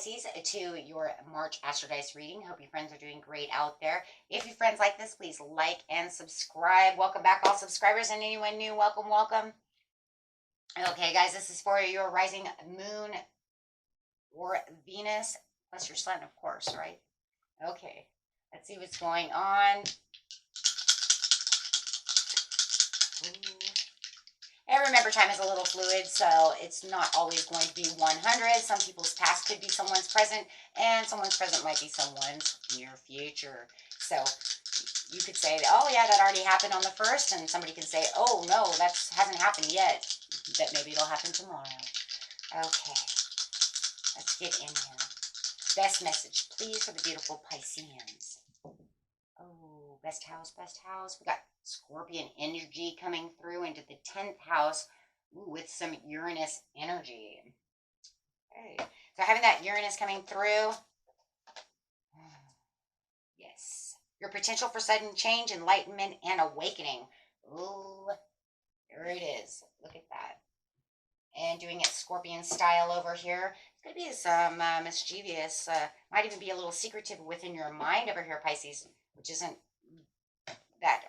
Pisces, to your March Astro Dice reading. Hope your friends are doing great out there. If your friends like this, please like and subscribe. Welcome back, all subscribers, and anyone new, welcome, welcome. Okay, guys, this is for your rising moon or Venus, plus your sun, of course, right? Okay, let's see what's going on. Ooh. And remember, time is a little fluid, so it's not always going to be 100. Some people's past could be someone's present, and someone's present might be someone's near future. So you could say, oh, yeah, that already happened on the 1st, and somebody can say, oh, no, that hasn't happened yet, that maybe it'll happen tomorrow. Okay, let's get in here. Best message, please, for the beautiful Pisceans. Oh, best house, best house. We got Scorpion energy coming through into the 10th house with some Uranus energy. Okay, so having that Uranus coming through. Yes. Your potential for sudden change, enlightenment, and awakening. Ooh, there it is. Look at that. And doing it Scorpion style over here. It's going to be some mischievous, might even be a little secretive within your mind over here, Pisces, which isn't that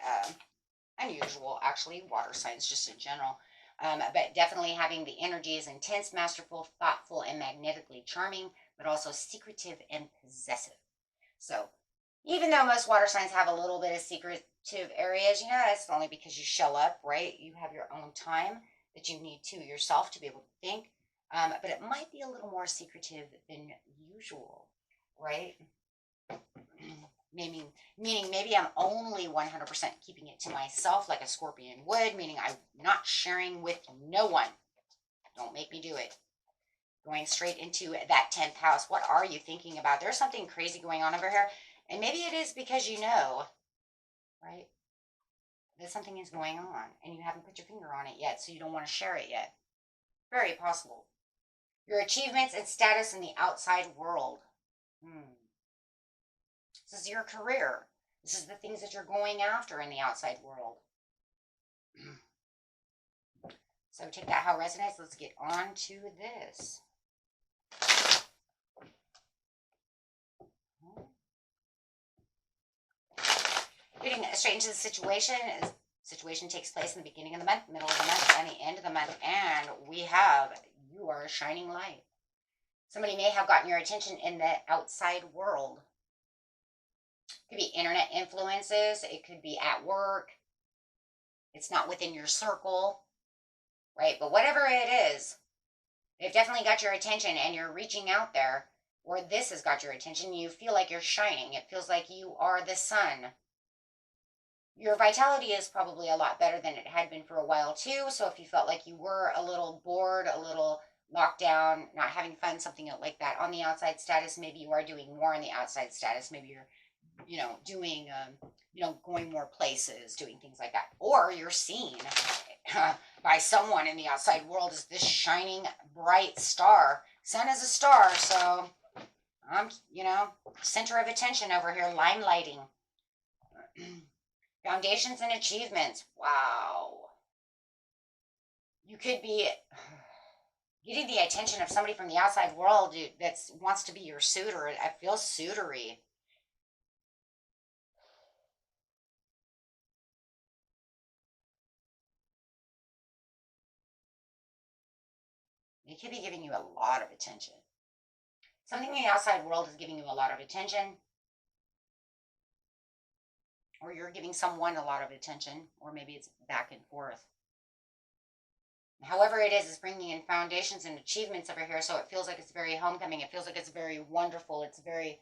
unusual, actually. Water signs just in general. But definitely having the energy is intense, masterful, thoughtful, and magnetically charming, but also secretive and possessive. So even though most water signs have a little bit of secretive areas, you know, that's only because you show up, right? You have your own time that you need to yourself to be able to think. But it might be a little more secretive than usual, right? Meaning maybe I'm only 100% keeping it to myself like a Scorpion would, meaning I'm not sharing with no one. Don't make me do it. Going straight into that 10th house. What are you thinking about? There's something crazy going on over here. And maybe it is because you know, right, that something is going on and you haven't put your finger on it yet, so you don't want to share it yet. Very possible. Your achievements and status in the outside world. This is your career. This is the things that you're going after in the outside world. So take that how it resonates. Let's get on to this. Getting straight into the situation. Situation takes place in the beginning of the month, middle of the month, and the end of the month. And we have, you are a shining light. Somebody may have gotten your attention in the outside world. It could be internet influences. It could be at work. It's not within your circle, right? But whatever it is, they've definitely got your attention and you're reaching out there, or this has got your attention. You feel like you're shining. It feels like you are the sun. Your vitality is probably a lot better than it had been for a while too. So if you felt like you were a little bored, a little locked down, not having fun, something like that on the outside status, maybe you are doing more on the outside status. Maybe you're, you know, doing, going more places, doing things like that. Or you're seen by someone in the outside world as this shining, bright star. Sun is a star, so I'm, center of attention over here, limelighting. Foundations and achievements. Wow. You could be getting the attention of somebody from the outside world that wants to be your suitor. I feel suitory. They could be giving you a lot of attention. Something in the outside world is giving you a lot of attention. Or you're giving someone a lot of attention. Or maybe it's back and forth. However it is bringing in foundations and achievements over here. So it feels like it's very homecoming. It feels like it's very wonderful. It's very,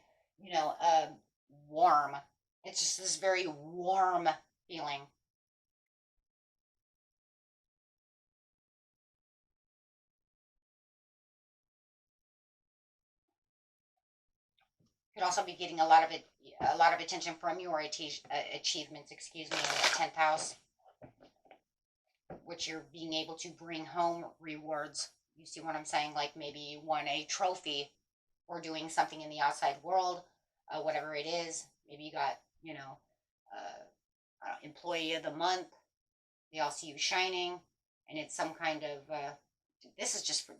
warm. It's just this very warm feeling. Could also be getting a lot of attention from your achievements, in the 10th house, which you're being able to bring home rewards. You see what I'm saying? Like maybe you won a trophy for doing something in the outside world, whatever it is. Maybe you got, employee of the month. They all see you shining, and it's some kind of this is just for,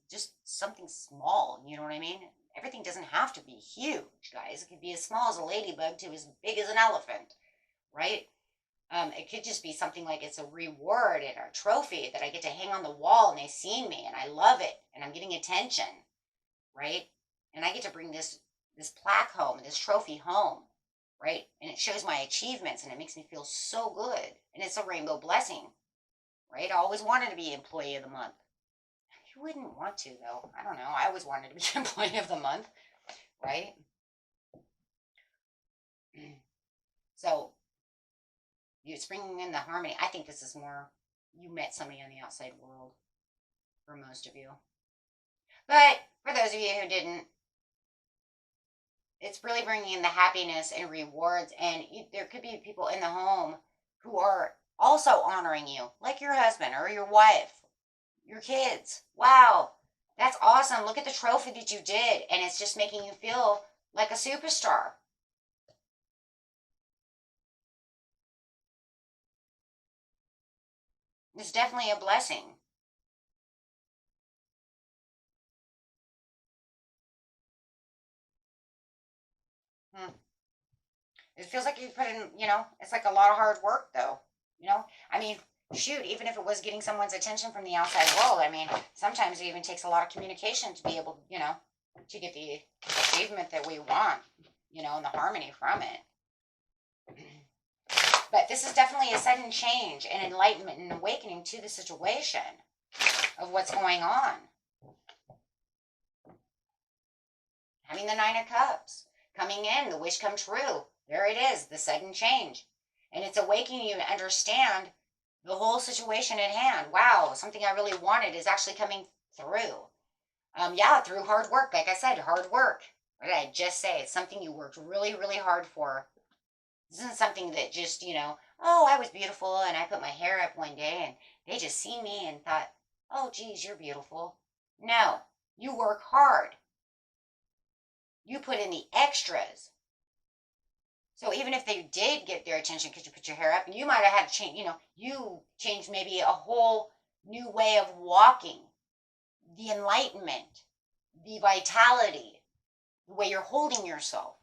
just something small, you know what I mean? Everything doesn't have to be huge, guys. It could be as small as a ladybug to as big as an elephant, right? It could just be something like it's a reward and a trophy that I get to hang on the wall and they see me and I love it and I'm getting attention, right? And I get to bring this plaque home, this trophy home, right? And it shows my achievements and it makes me feel so good. And it's a rainbow blessing, right? I always wanted to be employee of the month. You wouldn't want to though. I don't know. I always wanted to be employee of the month, right? So it's bringing in the harmony. I think this is more you met somebody on the outside world for most of you. But for those of you who didn't, it's really bringing in the happiness and rewards. And there could be people in the home who are also honoring you, like your husband or your wife, your kids. Wow, that's awesome. Look at the trophy that you did. And it's just making you feel like a superstar. It's definitely a blessing. It feels like you put in, it's like a lot of hard work though. I mean, shoot, even if it was getting someone's attention from the outside world, I mean, sometimes it even takes a lot of communication to be able, to get the achievement that we want, and the harmony from it. But this is definitely a sudden change and enlightenment and awakening to the situation of what's going on. Having the Nine of Cups coming in, the wish come true. There it is, the sudden change. And it's awakening you to understand the whole situation at hand. Wow, something I really wanted is actually coming through. Through hard work. Like I said, hard work. What did I just say? It's something you worked really, really hard for. This isn't something that just, oh, I was beautiful and I put my hair up one day and they just see me and thought, oh, geez, you're beautiful. No, you work hard. You put in the extras. So even if they did get their attention because you put your hair up, and you might have had to change, you changed maybe a whole new way of walking, the enlightenment, the vitality, the way you're holding yourself,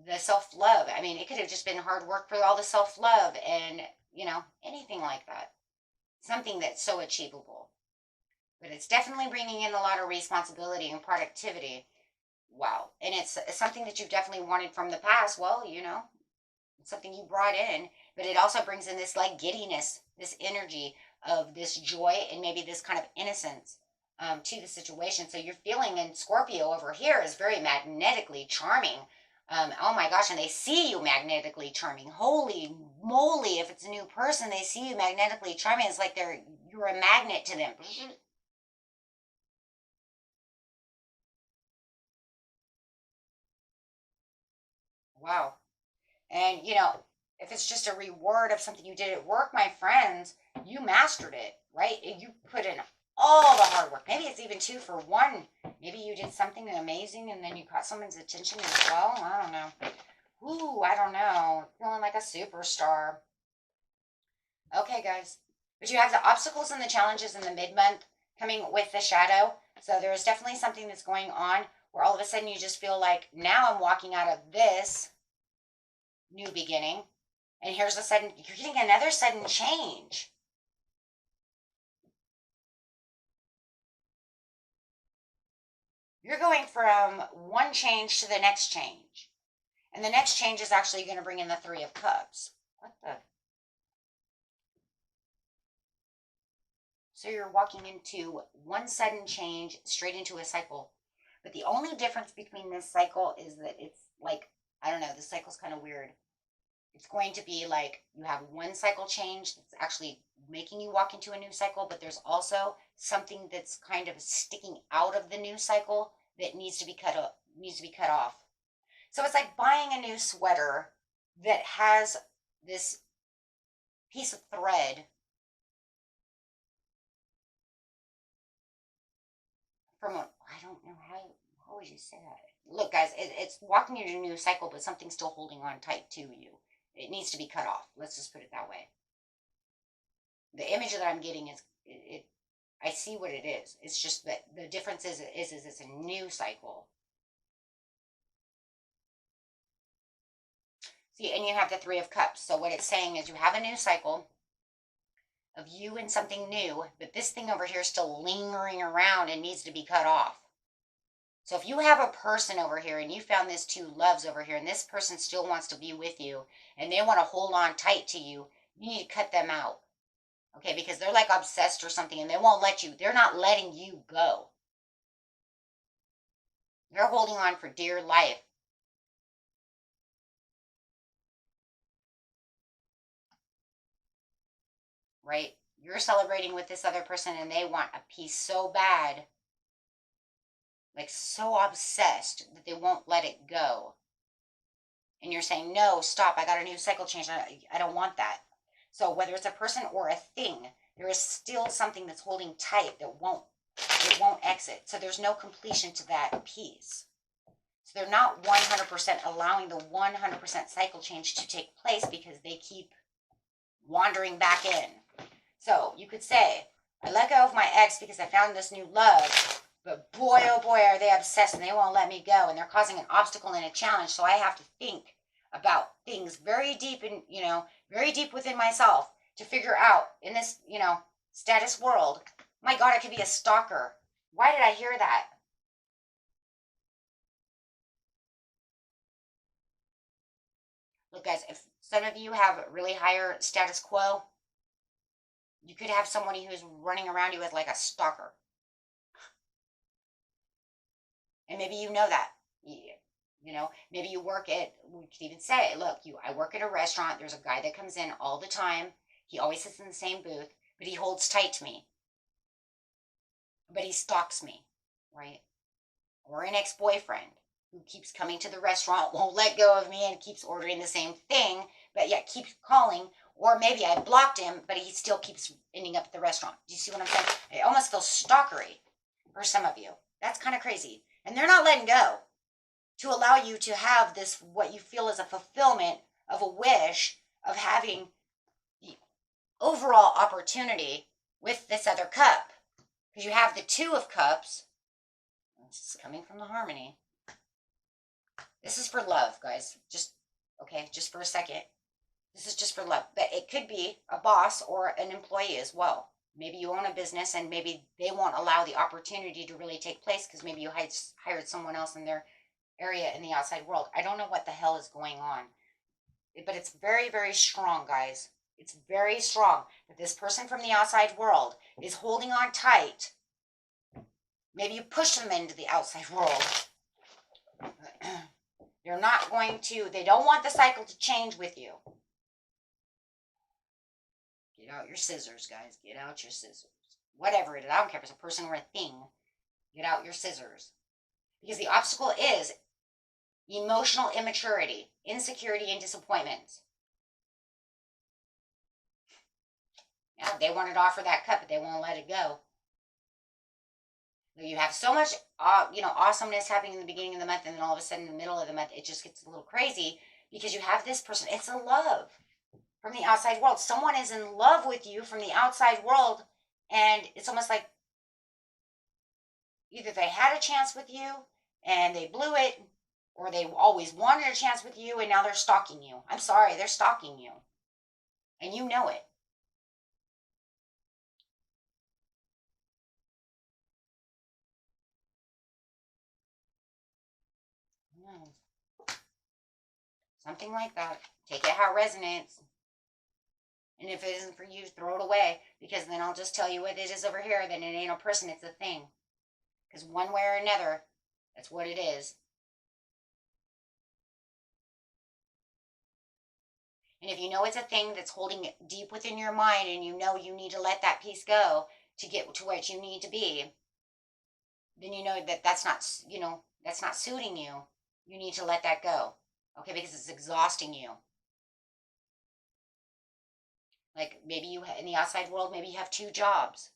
the self-love. I mean, it could have just been hard work for all the self-love and, anything like that. Something that's so achievable. But it's definitely bringing in a lot of responsibility and productivity. Wow. And it's something that you've definitely wanted from the past. Well, it's something you brought in, but it also brings in this like giddiness, this energy of this joy and maybe this kind of innocence to the situation. So you're feeling, and Scorpio over here is very magnetically charming. Oh my gosh, and they see you magnetically charming. Holy moly, if it's a new person, they see you magnetically charming. It's like you're a magnet to them. Wow. And, if it's just a reward of something you did at work, my friends, you mastered it, right? You put in all the hard work. Maybe it's even 2-for-1. Maybe you did something amazing and then you caught someone's attention as well. I don't know. Ooh, I don't know. Feeling like a superstar. Okay, guys. But you have the obstacles and the challenges in the mid-month coming with the shadow. So there's definitely something that's going on where all of a sudden you just feel like, now I'm walking out of this new beginning. And here's you're getting another sudden change. You're going from one change to the next change. And the next change is actually going to bring in the Three of Cups. What the? So you're walking into one sudden change straight into a cycle. But the only difference between this cycle is that it's like, I don't know, this cycle's kind of weird. It's going to be like you have one cycle change that's actually making you walk into a new cycle, but there's also something that's kind of sticking out of the new cycle that needs to be cut off. So it's like buying a new sweater that has this piece of thread from I don't know how would you say that? Look, guys, it's walking into a new cycle, but something's still holding on tight to you. It needs to be cut off. Let's just put it that way. The image that I'm getting is I see what it is. It's just that the difference is it's a new cycle. See, and you have the Three of Cups. So what it's saying is you have a new cycle of you and something new, but this thing over here is still lingering around and needs to be cut off. So if you have a person over here and you found this two loves over here and this person still wants to be with you and they want to hold on tight to you, you need to cut them out. Okay, because they're like obsessed or something and they won't let you. They're not letting you go. They're holding on for dear life. Right? You're celebrating with this other person and they want a piece so bad, like so obsessed that they won't let it go. And you're saying, no, stop, I got a new cycle change. I don't want that. So whether it's a person or a thing, there is still something that's holding tight that won't exit. So there's no completion to that piece. So they're not 100% allowing the 100% cycle change to take place because they keep wandering back in. So you could say, I let go of my ex because I found this new love, but boy, oh boy, are they obsessed and they won't let me go. And they're causing an obstacle and a challenge. So I have to think about things very deep in, very deep within myself to figure out in this, status world. My God, I could be a stalker. Why did I hear that? Look, guys, if some of you have really higher status quo, you could have somebody who's running around you as like a stalker. And maybe you know that. Maybe you work at, we could even say, look, I work at a restaurant. There's a guy that comes in all the time. He always sits in the same booth, but he holds tight to me. But he stalks me, right? Or an ex-boyfriend who keeps coming to the restaurant, won't let go of me and keeps ordering the same thing, but yet keeps calling. Or maybe I blocked him, but he still keeps ending up at the restaurant. Do you see what I'm saying? It almost feels stalkery for some of you. That's kind of crazy. And they're not letting go to allow you to have this, what you feel is a fulfillment of a wish of having the overall opportunity with this other cup. Because you have the Two of Cups. This is coming from the harmony. This is for love, guys. Just for a second. This is just for love. But it could be a boss or an employee as well. Maybe you own a business and maybe they won't allow the opportunity to really take place because maybe you hired someone else in their area in the outside world. I don't know what the hell is going on. But it's very, very strong, guys. It's very strong that this person from the outside world is holding on tight. Maybe you push them into the outside world. They're not going to, they don't want the cycle to change with you. Get out your scissors, guys. Get out your scissors. Whatever it is. I don't care if it's a person or a thing. Get out your scissors. Because the obstacle is emotional immaturity, insecurity, and disappointment. Now, they wanted to offer that cup, but they won't let it go. You have so much, awesomeness happening in the beginning of the month, and then all of a sudden in the middle of the month, it just gets a little crazy because you have this person. It's a love from the outside world. Someone is in love with you from the outside world, and it's almost like either they had a chance with you and they blew it, or they always wanted a chance with you and now they're stalking you. I'm sorry, they're stalking you. And you know it. Something like that. Take it how it resonates. And if it isn't for you, throw it away. Because then I'll just tell you what it is over here. Then it ain't a person, it's a thing. Because one way or another, that's what it is. And if you know it's a thing that's holding it deep within your mind and you know you need to let that piece go to get to what you need to be, then you know that that's not suiting you. You need to let that go. Okay, because it's exhausting you. Like maybe you, in the outside world, maybe you have 2 jobs.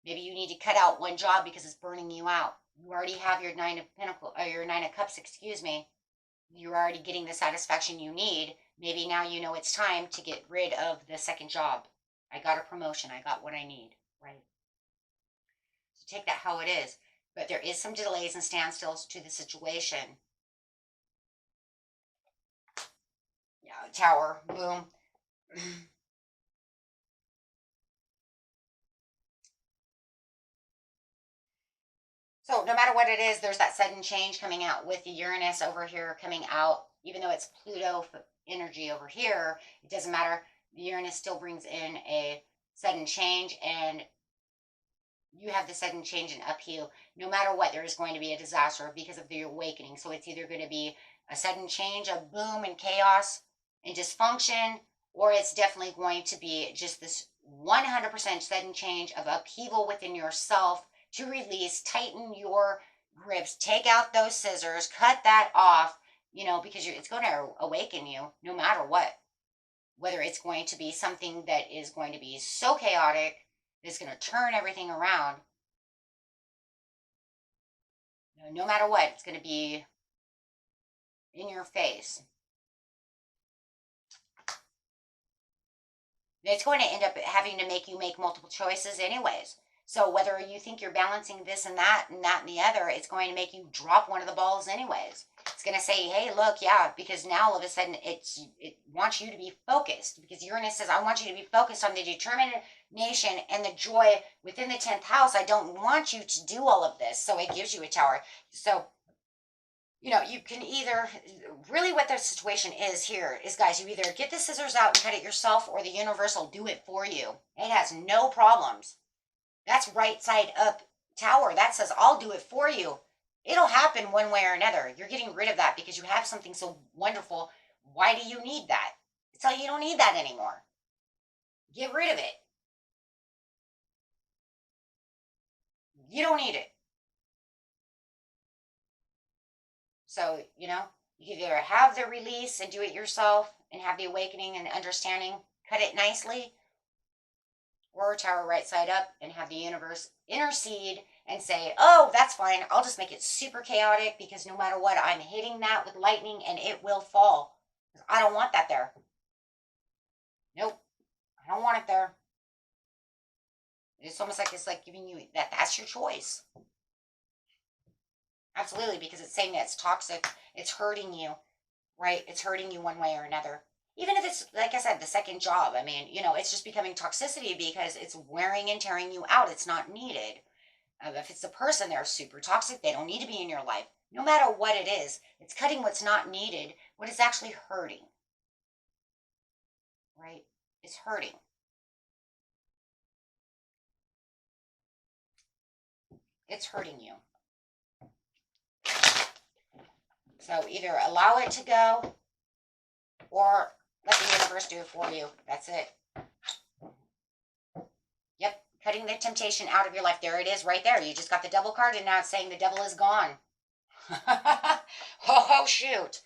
Maybe you need to cut out one job because it's burning you out. You already have your Nine of Cups, excuse me. You're already getting the satisfaction you need. Maybe now you know it's time to get rid of the second job. I got a promotion. I got what I need, right? take that how it is. But there is some delays and standstills to the situation. Yeah, Tower, boom. So no matter what it is, there's that sudden change coming out with the Uranus over here coming out. Even though it's Pluto energy over here, it doesn't matter. The Uranus still brings in a sudden change, and you have the sudden change in upheaval. No matter what, there is going to be a disaster because of the awakening. So it's either going to be a sudden change, a boom and chaos and dysfunction, or it's definitely going to be just this 100% sudden change of upheaval within yourself to release, tighten your grips, take out those scissors, cut that off, because it's going to awaken you no matter what. Whether it's going to be something that is going to be so chaotic, that's going to turn everything around. No matter what, it's going to be in your face. It's going to end up having to make you make multiple choices anyways. So whether you think you're balancing this and that and that and the other, it's going to make you drop one of the balls anyways. It's going to say, hey, look, yeah, because now all of a sudden it wants you to be focused, because Uranus says, I want you to be focused on the determination and the joy within the 10th house. I don't want you to do all of this. So it gives you a Tower. So, you can either, really what the situation is here is, guys, you either get the scissors out and cut it yourself, or the universe will do it for you. It has no problems. That's right side up Tower. That says, I'll do it for you. It'll happen one way or another. You're getting rid of that because you have something so wonderful. Why do you need that? So you don't need that anymore. Get rid of it. You don't need it. So, you either have the release and do it yourself and have the awakening and understanding, cut it nicely, or Tower right side up and have the universe intercede and say, oh, that's fine. I'll just make it super chaotic, because no matter what, I'm hitting that with lightning and it will fall. I don't want that there. Nope. I don't want it there. It's almost like it's like giving you that's your choice. Absolutely, because it's saying that it's toxic. It's hurting you, right? It's hurting you one way or another. Even if it's, like I said, the second job. I mean, it's just becoming toxicity because it's wearing and tearing you out. It's not needed. If it's the person, they're super toxic. They don't need to be in your life. No matter what it is, it's cutting what's not needed, what is actually hurting. Right? It's hurting. It's hurting you. So either allow it to go, or let the universe do it for you. That's it. Yep. Cutting the temptation out of your life. There it is right there. You just got the Devil card, and now it's saying the devil is gone. Oh, shoot.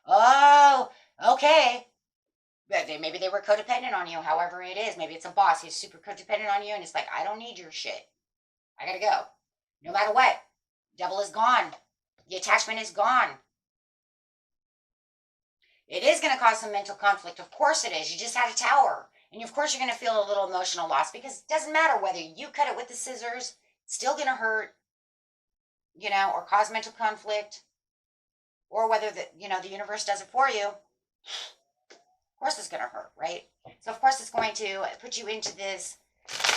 Oh, okay. Maybe they were codependent on you, however it is. Maybe it's a boss. He's super codependent on you, and it's like, I don't need your shit. I gotta go. No matter what. Devil is gone. The attachment is gone. It is going to cause some mental conflict. Of course it is. You just had a Tower. And of course you're going to feel a little emotional loss, because it doesn't matter whether you cut it with the scissors. It's still going to hurt, or cause mental conflict, or whether the universe does it for you. Of course it's going to hurt, right? So of course it's going to put you into this,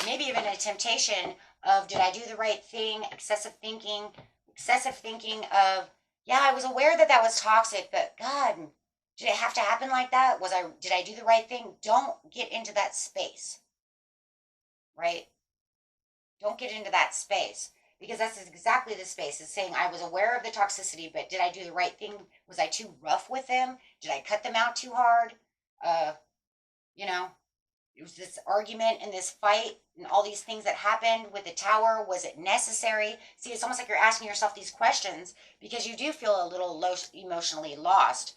maybe even a temptation of, did I do the right thing? Excessive thinking of, yeah, I was aware that was toxic, but God, did it have to happen like that? Did I do the right thing? Don't get into that space, right? Don't get into that space, because that's exactly the space. It's saying, I was aware of the toxicity, but did I do the right thing? Was I too rough with them? Did I cut them out too hard? It was this argument and this fight and all these things that happened with the Tower. Was it necessary? See, it's almost like you're asking yourself these questions because you do feel a little emotionally lost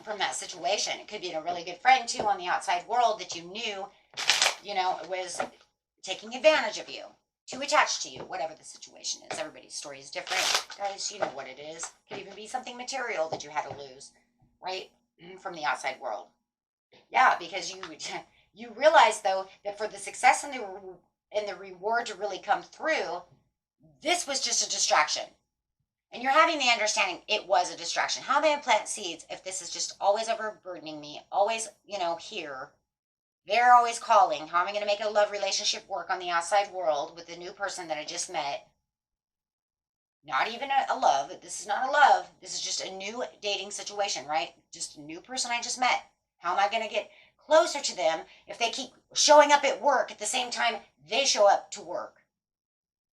from that situation. It could be a really good friend too on the outside world that you knew, was taking advantage of you, too attached to you, whatever the situation is. Everybody's story is different. Guys, you know what it is. It could even be something material that you had to lose, right? From the outside world. Yeah, because you realize, though, that for the success and the and the reward to really come through, this was just a distraction. And you're having the understanding it was a distraction. How am I going to plant seeds if this is just always overburdening me, always, here? They're always calling. How am I going to make a love relationship work on the outside world with the new person that I just met? Not even a love. This is not a love. This is just a new dating situation, right? Just a new person I just met. How am I going to get closer to them if they keep showing up at work at the same time they show up to work?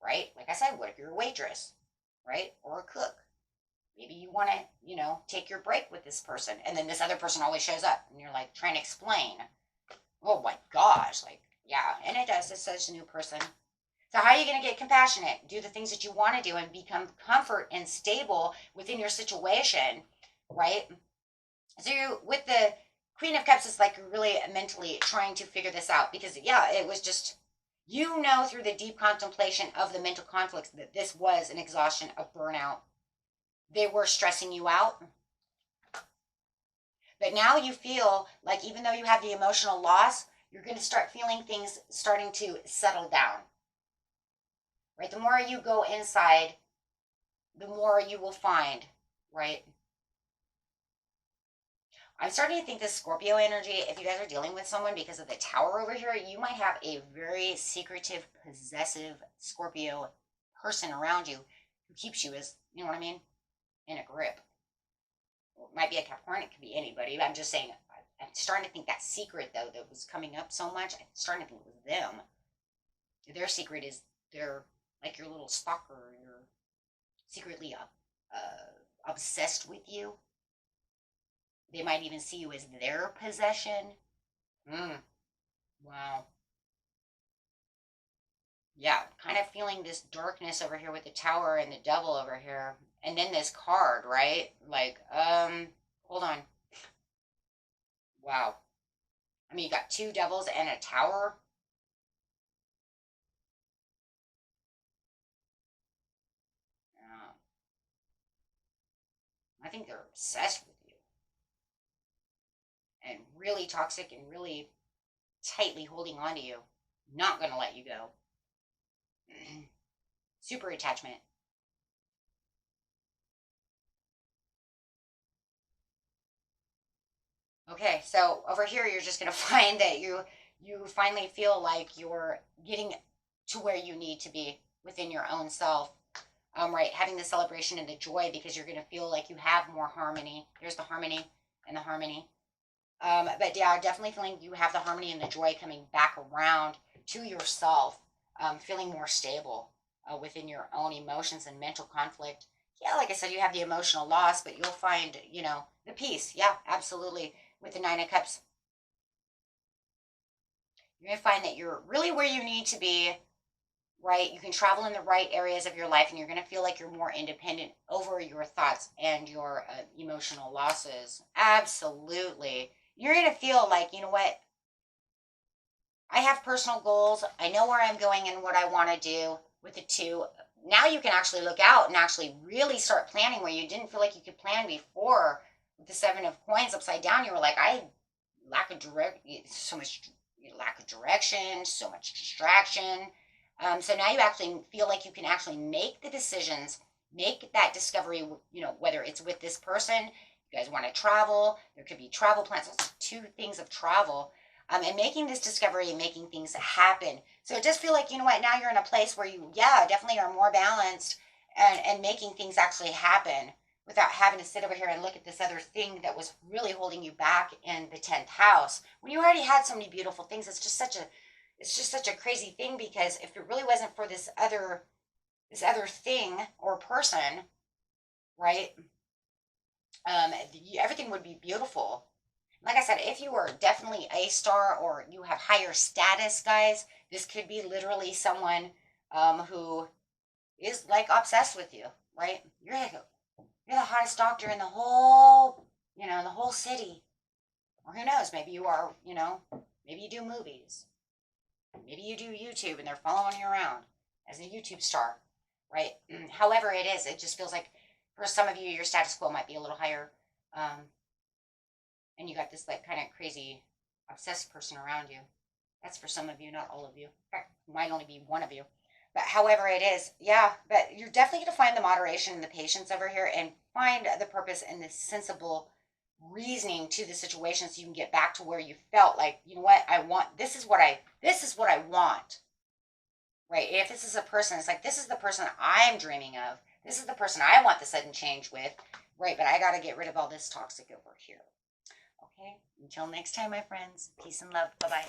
Right? Like I said, what if you're a waitress, right? Or a cook? Maybe you want to, take your break with this person, and then this other person always shows up, and you're like trying to explain. Oh my gosh, like, yeah, and it does. It's such a new person. So how are you going to get compassionate? Do the things that you want to do and become comfort and stable within your situation, right? So with the Queen of Cups, it's like you're really mentally trying to figure this out because, yeah, it was just, through the deep contemplation of the mental conflicts that this was an exhaustion of burnout. They were stressing you out. But now you feel like even though you have the emotional loss, you're going to start feeling things starting to settle down. Right? The more you go inside, the more you will find, right? I'm starting to think this Scorpio energy, if you guys are dealing with someone because of the Tower over here, you might have a very secretive, possessive Scorpio person around you who keeps you as, you know what I mean, in a grip. It might be a Capricorn, it could be anybody. I'm just saying, I'm starting to think that secret, though, that was coming up so much, I'm starting to think it was them. Their secret is they're like your little stalker. You're secretly obsessed with you. They might even see you as their possession. Wow. Yeah, kind of feeling this darkness over here with the Tower and the Devil over here. And then this card, right? Like, hold on. Wow. I mean, you got two devils and a Tower. I think they're obsessed with you. And really toxic and really tightly holding on to you. Not going to let you go. Super attachment. Okay, so over here you're just gonna find that you finally feel like you're getting to where you need to be within your own self. Right, having the celebration and the joy because you're gonna feel like you have more harmony. There's the harmony and the harmony. But yeah, definitely feeling you have the harmony and the joy coming back around to yourself, feeling more stable within your own emotions and mental conflict. Yeah, like I said, you have the emotional loss, but you'll find, the peace. Yeah, absolutely. With the Nine of Cups, you're going to find that you're really where you need to be, right? You can travel in the right areas of your life, and you're going to feel like you're more independent over your thoughts and your emotional losses. Absolutely. You're going to feel like, you know what? I have personal goals. I know where I'm going and what I want to do with the two. Now you can actually look out and actually really start planning where you didn't feel like you could plan before. With the Seven of Coins upside down, you were like, I lack of so much lack of direction, so much distraction. So now you actually feel like you can actually make the decisions, make that discovery, whether it's with this person, you guys want to travel, there could be travel plans, also two things of travel, and making this discovery and making things happen. So it does feel like, you know what, now you're in a place where you, definitely are more balanced and making things actually happen without having to sit over here and look at this other thing that was really holding you back in the 10th house. When you already had so many beautiful things, it's just such a crazy thing because if it really wasn't for this other thing or person, right? Everything would be beautiful. Like I said, if you are definitely a star or you have higher status, guys, this could be literally someone who is like obsessed with you, right? You're the hottest doctor in the whole city. Or who knows, maybe you are, maybe you do movies. Maybe you do YouTube and they're following you around as a YouTube star, right? However it is, it just feels like for some of you, your status quo might be a little higher. And you got this like kind of crazy obsessed person around you. That's for some of you, not all of you. In fact, it might only be one of you. But however it is, yeah, but you're definitely going to find the moderation and the patience over here and find the purpose and the sensible reasoning to the situation so you can get back to where you felt like, you know what, this is what I want. Right? If this is a person, it's like, this is the person I'm dreaming of. This is the person I want the sudden change with. Right, but I got to get rid of all this toxic over here. Okay? Until next time, my friends. Peace and love. Bye-bye.